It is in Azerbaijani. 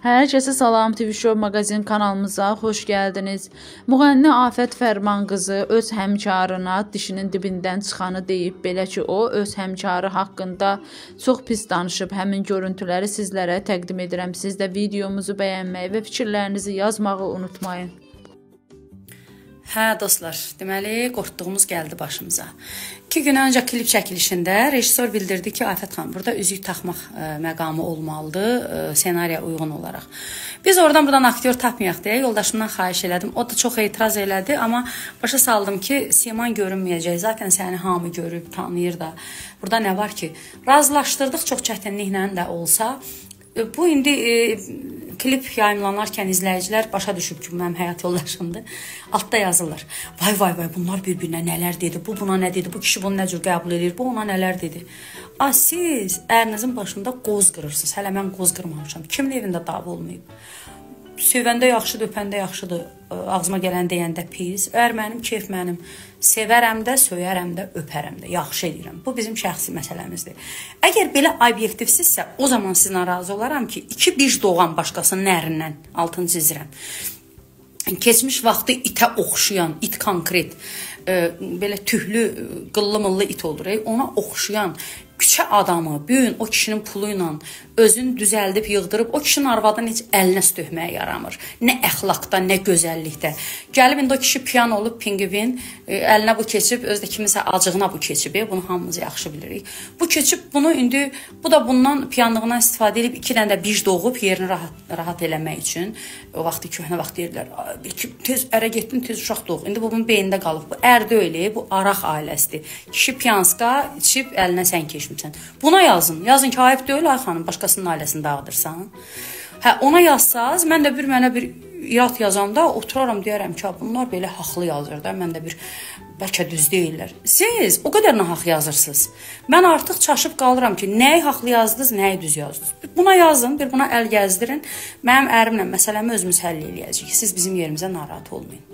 Herkese salam, TV Show magazin kanalımıza xoş gəldiniz. Müğənni Afət Fərman qızı öz həmkarına dişinin dibindən çıxanı deyib, belə ki, o öz həmkarı haqqında çox pis danışıb. Həmin görüntüləri sizlərə təqdim edirəm. Siz də videomuzu bəyənməyi və fikirlərinizi yazmağı unutmayın. Hə dostlar, deməli qorxduğumuz gəldi başımıza. 2 gün öncə klip çəkilişində rejissor bildirdi ki, Afət xanım burada üzük taxmaq məqamı olmalıdır senariya uyğun olaraq. Biz oradan aktyor tapmayaq deyə yoldaşımdan xahiş elədim. O da çox etiraz elədi, amma başa saldım ki, siman görünməyəcək. Zaten səni hamı görüb, tanıyır da. Burada nə var ki, razılaşdırdıq çox çətinliklə də olsa. Bu indi klip yayımlanarkən izləyicilər başa düşüb ki, mənim həyat yoldaşımdır. Altda yazırlar. Vay, bunlar bir-birinə nələr dedi, bu buna nə dedi, bu kişi bunu nə cür qəbul edir, bu ona nələr dedi. Siz ərinizin başında qoz qırırsınız. Hələ mən qoz qırmamışam. Kimin evində dava olmayıb? Sevəndə yaxşıdır, öpəndə yaxşıdır, ağzıma gələn deyəndə pis. Əgər mənim keyf mənim, sevərəm də, söyərəm də, öpərəm də, yaxşı edirəm. Bu bizim şəxsi məsələmizdir. Əgər belə obyektivsizsə, o zaman sizlə razı olaram ki, 2 bic doğan başqasının nərindən, altını çizirəm. Keçmiş vaxtı itə oxşayan, it konkret, belə tühlü, qıllı-mıllı it olur. Ona oxşayan küçə adamı, bugün o kişinin pulu ilə özünü düzəldib, yığdırıb, o kişinin arvadını heç əlinə stöhməyə yaramır. Nə əxlaqda, nə gözəllikdə. Gəlib, indi o kişi piyan olub, pingvin, əlinə bu keçib, özdə kiminsə acığına bu keçib. Bunu hamımız yaxşı bilirik. Bu keçib, bunu indi, bu da bundan piyanlığından istifadə edib, 2 dənə də bic doğub, yerini rahat eləmək üçün. O vaxtı, köhnə vaxt deyirlər, tez ərə getdin, tez uşaq doğub. İndi bu bunun beynində qalıb. Bu ərdə öyle, bu araq ailəsidir. Kişi piyanska içib, əlinə sən keçmişsən. Buna yazın ki, ayıb deyil, ay xanım, başqasının ailəsini dağıdırsan. Hə, ona yazsaz, mən də mənə bir irad yazanda oturaram, deyərəm ki, bunlar belə haqlı yazır da, mən də bəlkə düz deyirlər. Siz o qədər nahaq yazırsınız. Mən artıq çaşıb qalıram ki, nəyi haqlı yazdınız, nəyi düz yazdınız. Buna yazın, buna əl gəzdirin. Mənim ərimlə məsələmi özümüz həll eləyəcəyik. Siz bizim yerimizə narahat olmayın.